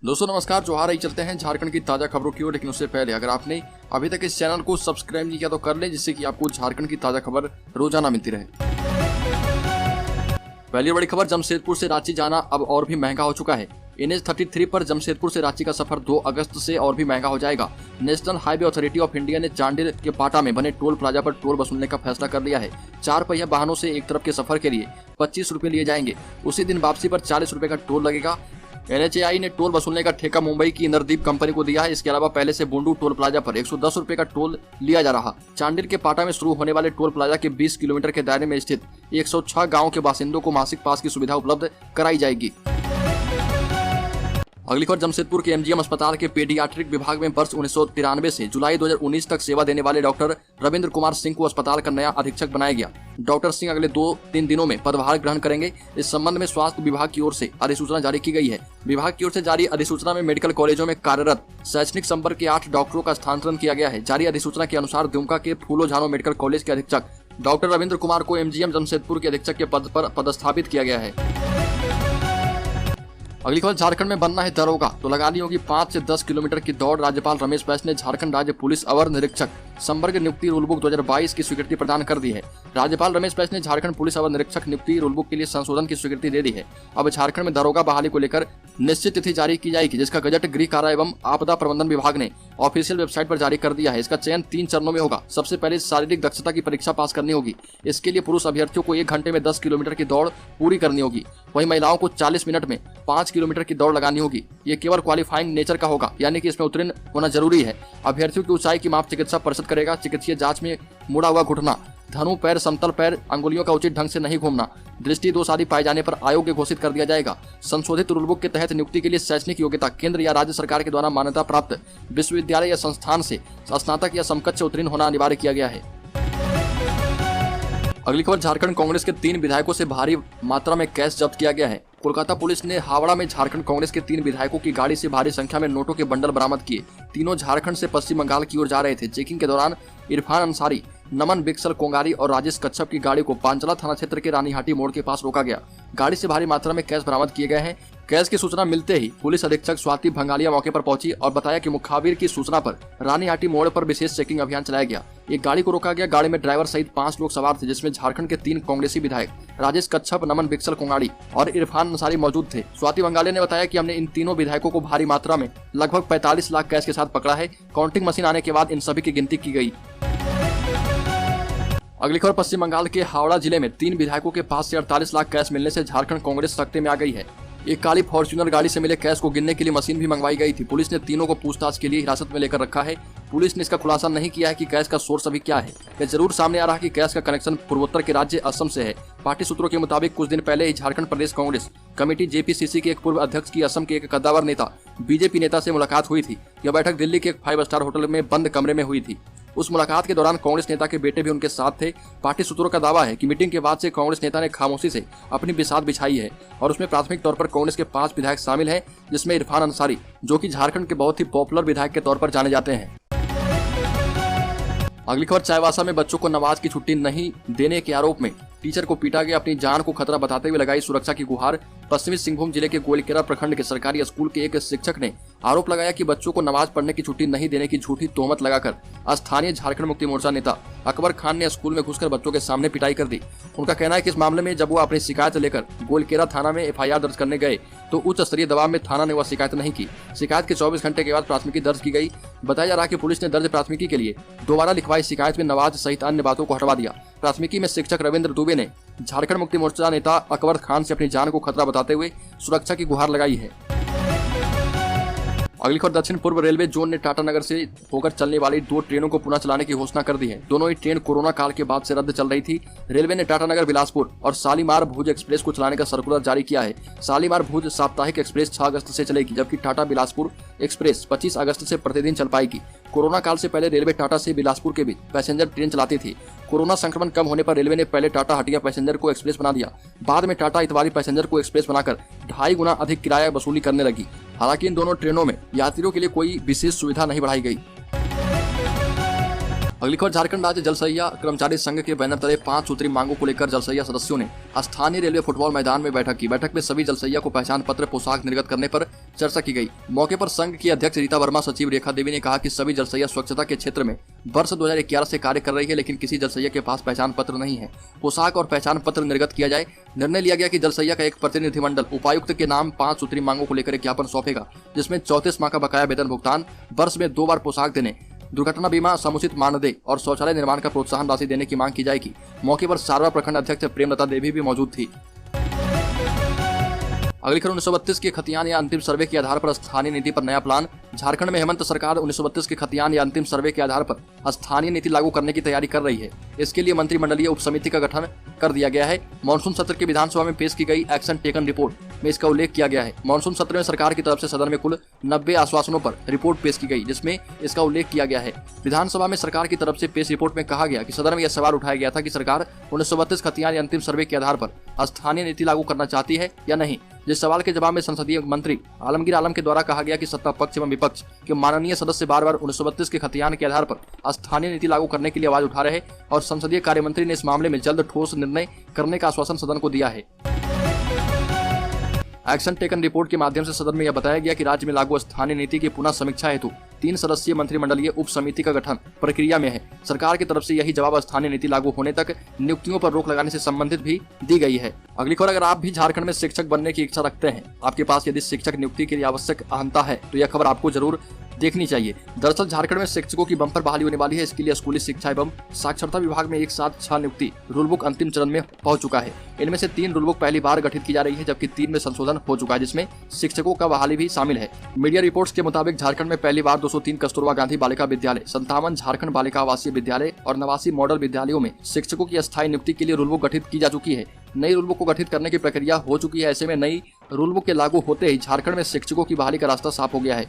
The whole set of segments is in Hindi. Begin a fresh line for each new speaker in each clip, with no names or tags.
दोस्तों नमस्कार, जोहार। ही चलते हैं झारखंड की ताजा खबरों की ओर। लेकिन उससे पहले अगर आपने अभी तक इस चैनल को सब्सक्राइब नहीं किया तो कर लें, जिससे कि आपको झारखंड की ताजा खबर रोजाना मिलती रहे। पहली बड़ी खबर, जमशेदपुर से रांची जाना अब और भी महंगा हो चुका है। NH-33 पर जमशेदपुर से रांची का सफर 2 अगस्त से और भी महंगा हो जाएगा। National highway authority of India ने चांडिल के पाटा में बने टोल प्लाजा पर टोल वसूलने का फैसला कर लिया है। 4 पहिया वाहनों से एक तरफ के सफर के लिए 25 रुपए लिए जाएंगे। उसी दिन वापसी पर 40 रुपए का टोल लगेगा। NHAI ने टोल वसूलने का ठेका मुंबई की इंद्रदीप कंपनी को दिया है। इसके अलावा पहले से बुंडू टोल प्लाजा पर 110 रुपए का टोल लिया जा रहा। चांडिल के पाटा में शुरू होने वाले टोल प्लाजा के 20 किलोमीटर के दायरे में स्थित 106 गाँव के बासिंदों को मासिक पास की सुविधा उपलब्ध कराई जाएगी। अगली खबर, जमशेदपुर के MGM अस्पताल के पेडियाट्रिक विभाग में वर्ष 1993 से जुलाई 2019 तक सेवा देने वाले डॉक्टर रविंद्र कुमार सिंह को अस्पताल का नया अधीक्षक बनाया गया। डॉक्टर सिंह अगले 2-3 दिनों में पदभार ग्रहण करेंगे। इस संबंध में स्वास्थ्य विभाग की ओर से अधिसूचना जारी की गई है। विभाग की ओर से जारी अधिसूचना में मेडिकल कॉलेजों में कार्यरत शैक्षणिक संवर्ग के 8 डॉक्टरों का स्थानांतरण किया गया है। जारी अधिसूचना के अनुसार दुमका के फूलो झानो मेडिकल कॉलेज के अधीक्षक डॉक्टर रविंद्र कुमार को MGM जमशेदपुर के अधीक्षक के पद पर पदस्थापित किया गया है। अगली खबर, झारखंड में बनना है दरोगा तो लगानी होगी 5 से 10 किलोमीटर की दौड़। राज्यपाल रमेश बैस ने झारखंड राज्य पुलिस अवर निरीक्षक संवर्ग नियुक्ति रूल बुक 2022 की स्वीकृति प्रदान कर दी है। राज्यपाल रमेश बैस ने झारखंड पुलिस अवर निरीक्षक नियुक्ति रूल बुक के लिए संशोधन की स्वीकृति दे दी है। अब झारखंड में दरोगा बहाली को लेकर निश्चित तिथि जारी की जाएगी, जिसका गजट गृह कारा एवं आपदा प्रबंधन विभाग ने ऑफिशियल वेबसाइट पर जारी कर दिया है। इसका चयन 3 चरणों में होगा। सबसे पहले शारीरिक दक्षता की परीक्षा पास करनी होगी। इसके लिए पुरुष अभ्यर्थियों को 1 घंटे में 10 किलोमीटर की दौड़ पूरी करनी होगी। वहीं महिलाओं को 40 मिनट में 5 किलोमीटर की दौड़ लगानी होगी। ये केवल क्वालिफाइंग नेचर का होगा, यानी कि इसमें उत्तीर्ण होना जरूरी है। अभ्यर्थियों की ऊंचाई की माप चिकित्सा परिषद करेगा। चिकित्सीय जांच में मुड़ा हुआ घुटना, धनु पैर, समतल पैर, अंगुलियों का उचित ढंग से नहीं घूमना, दृष्टि दोष आदि पाए जाने पर अयोग्य घोषित कर दिया जाएगा। संशोधित रूल बुक के तहत नियुक्ति के लिए शैक्षणिक योग्यता केंद्र या राज्य सरकार के द्वारा मान्यता प्राप्त विश्वविद्यालय या संस्थान से स्नातक या समकक्ष उत्तीर्ण होना अनिवार्य किया गया है। अगली खबर, झारखंड कांग्रेस के 3 विधायकों से भारी मात्रा में कैश जब्त किया गया है। कोलकाता पुलिस ने हावड़ा में झारखंड कांग्रेस के 3 विधायकों की गाड़ी से भारी संख्या में नोटों के बंडल बरामद किए। तीनों झारखंड से पश्चिम बंगाल की ओर जा रहे थे। चेकिंग के दौरान इरफान अंसारी, नमन बिक्सल कोंगारी और राजेश कच्छप की गाड़ी को पांचला थाना क्षेत्र के रानीहाटी मोड़ के पास रोका गया। गाड़ी से भारी मात्रा में कैश बरामद किए गए हैं। कैश की सूचना मिलते ही पुलिस अधीक्षक स्वाति भंगालिया मौके पर पहुंची और बताया कि मुखाबिर की सूचना पर रानीहाटी मोड़ पर विशेष चेकिंग अभियान चलाया गया। एक गाड़ी को रोका गया। गाड़ी में ड्राइवर सहित 5 लोग सवार थे, जिसमें झारखंड के 3 कांग्रेसी विधायक राजेश कच्छप, नमन बिक्सल कोंगाड़ी और इरफान अंसारी मौजूद थे। स्वाति भंगालिया ने बताया कि हमने इन तीनों विधायकों को भारी मात्रा में लगभग 45 लाख कैश के साथ पकड़ा है। काउंटिंग मशीन आने के बाद इन सभी की गिनती की गई। अगली खबर, पश्चिम बंगाल के हावड़ा जिले में 3 विधायकों के पास से 48 लाख कैश मिलने से झारखंड कांग्रेस सख्ते में आ गई है। एक काली फॉर्च्यूनर गाड़ी से मिले कैश को गिनने के लिए मशीन भी मंगवाई गई थी। पुलिस ने तीनों को पूछताछ के लिए हिरासत में लेकर रखा है। पुलिस ने इसका खुलासा नहीं किया है कि कैश का सोर्स अभी क्या है। यह जरूर सामने आ रहा है कि कैश का कनेक्शन पूर्वोत्तर के राज्य असम से है। पार्टी सूत्रों के मुताबिक कुछ दिन पहले ही झारखंड प्रदेश कांग्रेस कमेटी JPCC के एक पूर्व अध्यक्ष की असम के एक कद्दावर नेता BJP नेता से मुलाकात हुई थी। यह बैठक दिल्ली के एक 5 स्टार होटल में बंद कमरे में हुई थी। उस मुलाकात के दौरान कांग्रेस नेता के बेटे भी उनके साथ थे। पार्टी सूत्रों का दावा है कि मीटिंग के बाद से कांग्रेस नेता ने खामोशी से अपनी बिसात बिछाई है और उसमें प्राथमिक तौर पर कांग्रेस के 5 विधायक शामिल हैं, जिसमें इरफान अंसारी, जो कि झारखंड के बहुत ही पॉपुलर विधायक के तौर पर जाने जाते हैं। अगली खबर, चाईबासा में बच्चों को नमाज की छुट्टी नहीं देने के आरोप में टीचर को पीटा गया। अपनी जान को खतरा बताते हुए लगाई सुरक्षा की गुहार। पश्चिमी सिंहभूम जिले के गोलकेरा प्रखंड के सरकारी स्कूल के एक शिक्षक ने आरोप लगाया कि बच्चों को नमाज पढ़ने की छुट्टी नहीं देने की झूठी तोहमत लगाकर स्थानीय झारखंड मुक्ति मोर्चा नेता अकबर खान ने स्कूल में घुसकर बच्चों के सामने पिटाई कर दी। उनका कहना है कि इस मामले में जब वो अपनी शिकायत लेकर गोलकेरा थाना में FIR दर्ज करने गए तो उच्च स्तरीय दबाव में थाना ने वह शिकायत नहीं की। शिकायत के 24 घंटे के बाद प्राथमिकी दर्ज की गई। बताया जा रहा है कि पुलिस ने दर्ज प्राथमिकी के लिए दोबारा लिखवाई शिकायत में नमाज सहित अन्य बातों को हटवा दिया। प्राथमिकी में शिक्षक रविंद्र दुबे ने झारखंड मुक्ति मोर्चा नेता अकबर खान से अपनी जान को खतरा बताते हुए सुरक्षा की गुहार लगाई है। अगली खबर, दक्षिण पूर्व रेलवे जोन ने टाटानगर से होकर चलने वाली 2 ट्रेनों को पुनः चलाने की घोषणा कर दी है। दोनों ही ट्रेन कोरोना काल के बाद से रद्द चल रही थी। रेलवे ने टाटानगर बिलासपुर और शालीमार भुज एक्सप्रेस को चलाने का सर्कुलर जारी किया है। शालीमार भुज साप्ताहिक एक्सप्रेस 6 अगस्त से चलेगी, जबकि टाटा बिलासपुर एक्सप्रेस 25 अगस्त से प्रतिदिन चल पाएगी। कोरोना काल से पहले रेलवे टाटा से बिलासपुर के बीच पैसेंजर ट्रेन चलाती थी। कोरोना संक्रमण कम होने पर रेलवे ने पहले टाटा हटिया पैसेंजर को एक्सप्रेस बना दिया। बाद में टाटा इतवारी पैसेंजर को एक्सप्रेस बनाकर 2.5 गुना अधिक किराया वसूली करने लगी। हालांकि इन दोनों ट्रेनों में यात्रियों के लिए कोई विशेष सुविधा नहीं बढ़ाई गई। अगली खबर, झारखंड राज्य जलसहिया कर्मचारी संघ के बैनर तले 5 सूत्री मांगों को लेकर जलसहिया सदस्यों ने स्थानीय रेलवे फुटबॉल मैदान में बैठक की। बैठक में सभी जलसहिया को पहचान पत्र पोशाक निर्गत करने पर चर्चा की गई। मौके पर संघ की अध्यक्ष रीता वर्मा, सचिव रेखा देवी ने कहा कि सभी जलसहिया स्वच्छता के क्षेत्र में वर्ष 2011 से कार्य कर रही है, लेकिन किसी जलसहिया के पास पहचान पत्र नहीं है। पोशाक और पहचान पत्र निर्गत किया जाए। निर्णय लिया गया कि जलसहिया का एक प्रतिनिधिमंडल उपायुक्त के नाम 5 सूत्री मांगों को लेकर एक ज्ञापन सौंपेगा, जिसमें 34 माह का बकाया वेतन भुगतान, वर्ष में 2 बार पोशाक देने, दुर्घटना बीमा, समुचित मानदेय और शौचालय निर्माण का प्रोत्साहन राशि देने की मांग की जाएगी। मौके पर सारवा प्रखंड अध्यक्ष प्रेमलता देवी भी मौजूद थी। अगली खबर, 1932 के खतियान या अंतिम सर्वे के आधार पर स्थानीय नीति पर नया प्लान। झारखंड में हेमंत सरकार 1932 के खतियान या अंतिम सर्वे के आधार पर स्थानीय नीति लागू करने की तैयारी कर रही है। इसके लिए मंत्रिमंडलीय उप समिति का गठन कर दिया गया है। मानसून सत्र के विधानसभा में पेश की गई एक्शन टेकन रिपोर्ट में इसका उल्लेख किया गया है। मानसून सत्र में सरकार की तरफ से सदन में कुल 90 आश्वासनों पर रिपोर्ट पेश की गई, जिसमें इसका उल्लेख किया गया है। विधानसभा में सरकार की तरफ से पेश रिपोर्ट में कहा गया कि सदन में यह सवाल उठाया गया था कि सरकार 1932 खतियान या अंतिम सर्वे के आधार पर स्थानीय नीति लागू करना चाहती है या नहीं। जिस सवाल के जवाब में संसदीय मंत्री आलमगीर आलम के द्वारा कहा गया कि सत्ता पक्ष एवं विपक्ष के माननीय सदस्य बार बार 1932 के खतियान के आधार पर स्थानीय नीति लागू करने के लिए आवाज उठा रहे और संसदीय कार्य मंत्री ने इस मामले में जल्द ठोस निर्णय करने का आश्वासन सदन को दिया है। एक्शन टेकन रिपोर्ट के माध्यम से सदन में यह बताया गया कि राज्य में लागू स्थानीय नीति की पुनः समीक्षा हेतु 3 सदस्यीय मंत्रिमंडलीय उप समिति का गठन प्रक्रिया में है। सरकार की तरफ से यही जवाब स्थानीय नीति लागू होने तक नियुक्तियों पर रोक लगाने से संबंधित भी दी गई है। अगली खबर, अगर आप भी झारखंड में शिक्षक बनने की इच्छा रखते हैं, आपके पास यदि शिक्षक नियुक्ति के लिए आवश्यक अहंता है, तो यह खबर आपको जरूर देखनी चाहिए। दरअसल झारखंड में शिक्षकों की बम्पर बहाली होने वाली है। इसके लिए स्कूली शिक्षा एवं साक्षरता विभाग में एक साथ 6 नियुक्ति रूल बुक अंतिम चरण में पहुंच चुका है। इनमें से 3 रूल बुक पहली बार गठित की जा रही है, जबकि 3 में संशोधन हो चुका है, जिसमें शिक्षकों का बहाली भी शामिल है। मीडिया रिपोर्ट्स के मुताबिक झारखंड में पहली बार 203 कस्तूरबा गांधी बालिका विद्यालय, 57 झारखंड बालिका आवासीय विद्यालय और 89 मॉडल विद्यालयों में शिक्षकों की अस्थायी नियुक्ति के लिए रूल बुक गठित की जा चुकी है। नई रूल बुक को गठित करने की प्रक्रिया हो चुकी है। ऐसे में नई रूल बुक के लागू होते ही झारखंड में शिक्षकों की बहाली का रास्ता साफ हो गया है।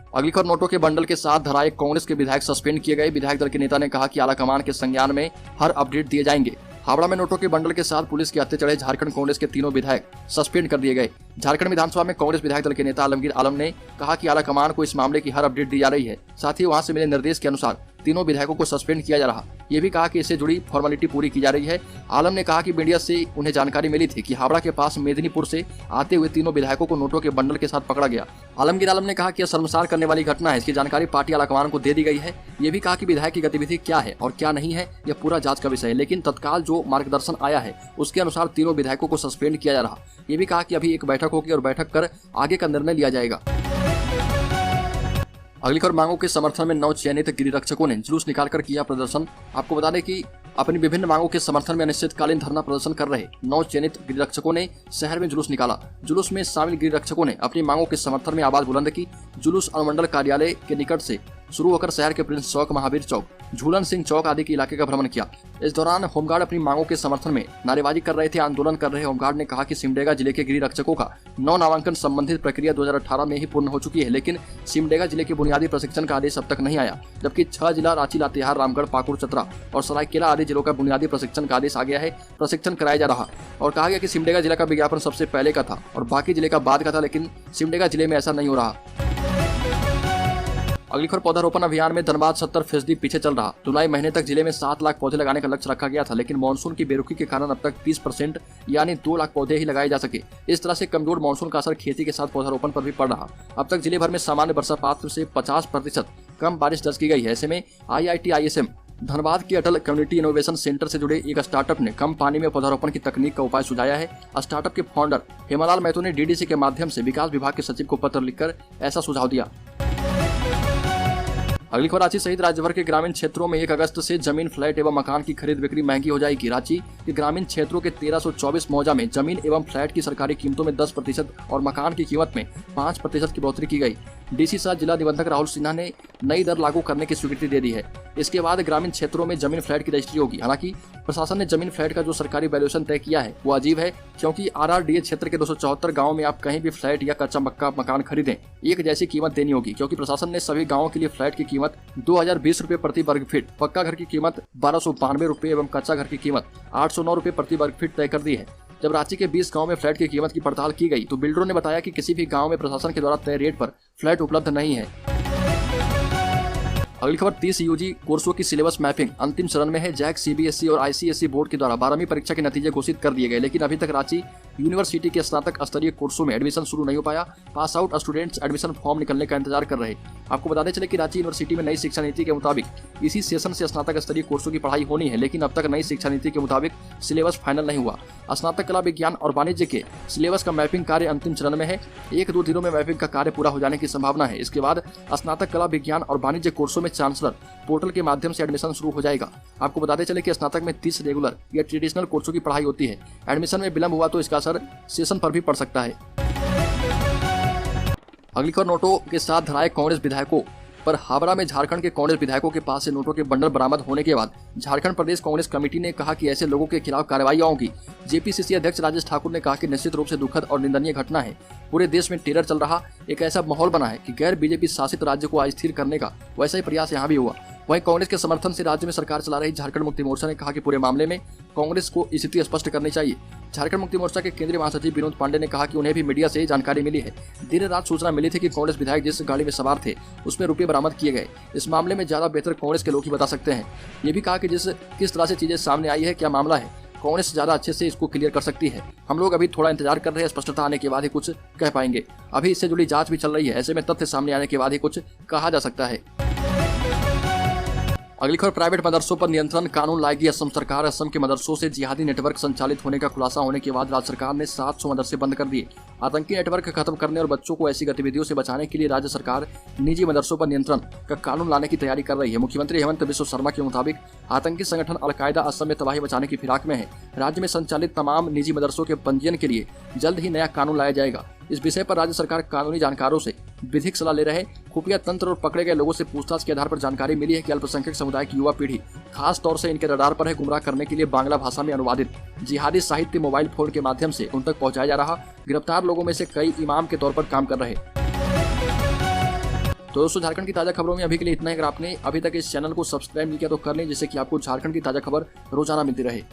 अगली खबर, नोटों के बंडल के साथ धराए कांग्रेस के विधायक सस्पेंड किए गए। विधायक दल के नेता ने कहा कि आलाकमान के संज्ञान में हर अपडेट दिए जाएंगे। हावड़ा में नोटों के बंडल के साथ पुलिस के हत्थे चढ़े झारखंड कांग्रेस के 3 विधायक सस्पेंड कर दिए गए। झारखंड विधानसभा में कांग्रेस विधायक दल के नेता आलमगीर आलम ने कहा कि आलाकमान को इस मामले की हर अपडेट दी जा रही है। साथ ही वहां से मिले निर्देश के अनुसार 3 विधायकों को सस्पेंड किया जा रहा। ये भी कहा कि इससे जुड़ी फॉर्मेलिटी पूरी की जा रही है। आलम ने कहा कि मीडिया से उन्हें जानकारी मिली थी कि हावड़ा के पास मेदिनीपुर से आते हुए 3 विधायकों को नोटों के बंडल के साथ पकड़ा गया। आलमगीर आलम ने कहा कि यह शर्मसार करने वाली घटना है। इसकी जानकारी पार्टी आलाकमान को दे दी गई है। ये भी कहा कि विधायक की गतिविधि क्या है और क्या नहीं है, यह पूरा जांच का विषय है, लेकिन तत्काल जो मार्गदर्शन आया है उसके अनुसार 3 विधायकों को सस्पेंड किया जा रहा। ये भी कहा कि अभी एक बैठक होगी और बैठक कर आगे का निर्णय लिया जाएगा। अगली खबर, मांगों के समर्थन में 9 चयनित गिरिरक्षकों ने जुलूस निकालकर किया प्रदर्शन। आपको बता दें कि अपनी विभिन्न मांगों के समर्थन में अनिश्चितकालीन धरना प्रदर्शन कर रहे 9 चयनित गिरिरक्षकों ने शहर में जुलूस निकाला। जुलूस में शामिल गिरिरक्षकों ने अपनी मांगों के समर्थन में आवाज बुलंद की। जुलूस अनुमंडल कार्यालय के निकट से शुरू होकर शहर के प्रिंस चौक, महावीर चौक, झूलन सिंह चौक आदि के इलाके का भ्रमण किया। इस दौरान होमगार्ड अपनी मांगों के समर्थन में नारेबाजी कर रहे थे। आंदोलन कर रहे होमगार्ड ने कहा कि सिमडेगा जिले के गिरिरक्षकों का 9 नामांकन संबंधित प्रक्रिया 2018 में ही पूर्ण हो चुकी है, लेकिन सिमडेगा जिले के बुनियादी प्रशिक्षण का आदेश अब तक नहीं आया, जबकि 6 जिला रांची, लातेहार, रामगढ़, पाकुड़, चतरा और सरायकेला आदि जिलों का बुनियादी प्रशिक्षण का आदेश आ गया है। प्रशिक्षण कराया जा रहा और कहा गया कि सिमडेगा जिला का विज्ञापन सबसे पहले का था और बाकी जिले का बाद का था, लेकिन सिमडेगा जिले में ऐसा नहीं हो रहा। अगली खबर, पौधारोपण अभियान में धनबाद 70% पीछे चल रहा। जुलाई महीने तक जिले में 7 लाख पौधे लगाने का लक्ष्य रखा गया था, लेकिन मानसून की बेरुखी के कारण अब तक 30% यानी 2 लाख पौधे ही लगाए जा सके। इस तरह से कमजोर मानसून का असर खेती के साथ पौधारोपण पर भी पड़ रहा। अब तक जिले भर में सामान्य वर्षापात से 50% कम बारिश दर्ज की गई है। ऐसे में IIT ISM धनबाद के अटल कम्युनिटी इनोवेशन सेंटर से जुड़े एक स्टार्टअप ने कम पानी में पौधारोपण की तकनीक का उपाय सुझाया है। स्टार्टअप के फाउंडर हेमालाल महतो ने DDC के माध्यम से विकास विभाग के सचिव को पत्र लिखकर ऐसा सुझाव दिया। अगली खबर, रांची सहित राज्यभर के ग्रामीण क्षेत्रों में 1 अगस्त से जमीन, फ्लैट एवं मकान की खरीद बिक्री महंगी हो जाएगी। रांची के ग्रामीण क्षेत्रों के 1324 मौजा में जमीन एवं फ्लैट की सरकारी कीमतों में 10% और मकान की कीमत में 5% की बढ़ोतरी की गई। DC साथ जिला निबंधक राहुल सिन्हा ने नई दर लागू करने की स्वीकृति दे दी है। इसके बाद ग्रामीण क्षेत्रों में जमीन, फ्लैट की रजिस्ट्री होगी। हालांकि प्रशासन ने जमीन, फ्लैट का जो सरकारी वैल्यूएशन तय किया है वो अजीब है, क्योंकि RRDA क्षेत्र के 274 गाँव में आप कहीं भी फ्लैट या कच्चा मक्का मकान खरीदें, एक जैसी कीमत देनी होगी, क्योंकि प्रशासन ने सभी गाँवों के लिए फ्लैट की कीमत 2020 रुपये प्रति वर्ग फीट, पक्का घर की कीमत 1292 रुपये एवं कच्चा घर की कीमत 809 रुपये प्रति वर्ग फीट तय कर दी है। जब रांची के 20 गांव में फ्लैट की कीमत की पड़ताल की गई तो बिल्डरों ने बताया कि किसी भी गांव में प्रशासन के द्वारा तय रेट पर फ्लैट उपलब्ध नहीं है। अगली खबर 30 यूजी कोर्सों की सिलेबस मैपिंग अंतिम चरण में है। जैक, सीबीएसई और आईसीएसई बोर्ड के द्वारा 12वीं परीक्षा के नतीजे घोषित कर दिए गए, लेकिन अभी तक रांची यूनिवर्सिटी के स्नातक स्तरीय कोर्सों में एडमिशन शुरू नहीं हो पाया। Pass out students admission form निकलने का इंतजार कर रहे। आपको बताते चले कि रांची यूनिवर्सिटी में नई शिक्षा नीति के मुताबिक इसी सेशन से स्नातक स्तरीय कोर्सों की पढ़ाई होनी है, लेकिन अब तक नई शिक्षा नीति के मुताबिक सिलेबस फाइनल नहीं हुआ। स्नातक कला, विज्ञान और वाणिज्य के सिलेबस का मैपिंग कार्य अंतिम चरण में है। 1-2 दिनों में मैपिंग का कार्य पूरा हो जाने की संभावना है। इसके बाद स्नातक कला, विज्ञान और वाणिज्य कोर्सों में चांसलर पोर्टल के माध्यम से एडमिशन शुरू हो जाएगा। आपको बताते चले कि स्नातक में 30 रेगुलर या ट्रेडिशनल कोर्सों की पढ़ाई होती है। एडमिशन में विलंब हुआ तो इसका असर सेशन पर भी पड़ सकता है। अगली खबर, नोटों के साथ धराए कांग्रेस विधायकों पर हावड़ा में झारखंड के कांग्रेस विधायकों के पास से नोटों के बंडल बरामद होने के बाद झारखंड प्रदेश कांग्रेस कमेटी ने कहा कि ऐसे लोगों के खिलाफ कार्रवाई होगी। जेपीसीसी अध्यक्ष राजेश ठाकुर ने कहा कि निश्चित रूप से दुखद और निंदनीय घटना है। पूरे देश में टेरर चल रहा एक ऐसा माहौल बना है कि गैर बीजेपी शासित राज्य को अस्थिर करने का वैसा ही प्रयास यहाँ भी हुआ। वहीं कांग्रेस के समर्थन से राज्य में सरकार चला रही झारखंड मुक्ति मोर्चा ने कहा कि पूरे मामले में कांग्रेस को स्थिति स्पष्ट करनी चाहिए। झारखंड मुक्ति मोर्चा के केंद्रीय महासचिव विनोद पांडे ने कहा कि उन्हें भी मीडिया से जानकारी मिली है। देर रात सूचना मिली थी कि कांग्रेस विधायक जिस गाड़ी में सवार थे उसमें रुपये बरामद किए गए। इस मामले में ज्यादा बेहतर कांग्रेस के लोग ही बता सकते हैं। ये भी कहा कि किस तरह से चीजें सामने आई है, क्या मामला है, कांग्रेस ज्यादा अच्छे से इसको क्लियर कर सकती है। हम लोग अभी थोड़ा इंतजार कर रहे हैं, स्पष्टता आने के बाद ही कुछ कह पाएंगे। अभी इससे जुड़ी जांच भी चल रही है, ऐसे में तथ्य सामने आने के बाद ही कुछ कहा जा सकता है। अगली खबर, प्राइवेट मदरसों पर नियंत्रण कानून लाएगी असम सरकार। असम के मदरसों से जिहादी नेटवर्क संचालित होने का खुलासा होने के बाद राज्य सरकार ने 700 मदरसे बंद कर दिए। आतंकी नेटवर्क खत्म करने और बच्चों को ऐसी गतिविधियों से बचाने के लिए राज्य सरकार निजी मदरसों पर नियंत्रण का कानून लाने की तैयारी कर रही है। मुख्यमंत्री हेमंत बिस्व शर्मा के मुताबिक आतंकी संगठन अलकायदा असम में तबाही मचाने की फिराक में है। राज्य में संचालित तमाम निजी मदरसों के पंजीयन के लिए जल्द ही नया कानून लाया जाएगा। इस विषय पर राज्य सरकार कानूनी जानकारों से विधिक सलाह ले रहे। खुफिया तंत्र और पकड़े गए लोगों से पूछताछ के आधार पर जानकारी मिली है कि अल्पसंख्यक समुदाय की युवा पीढ़ी खास तौर से इनके रडार पर है। गुमराह करने के लिए बांग्ला भाषा में अनुवादित जिहादी साहित्य मोबाइल फोन के माध्यम से उन तक पहुंचाया जा रहा। गिरफ्तार लोगों में से कई इमाम के तौर पर काम कर रहे। तो दोस्तों, झारखंड की ताजा खबरों में अभी के लिए इतना ही। अगर आपने अभी तक इस चैनल को सब्सक्राइब नहीं किया तो कर लें, जिससे कि आपको झारखंड की ताजा खबर रोजाना मिलती रहे।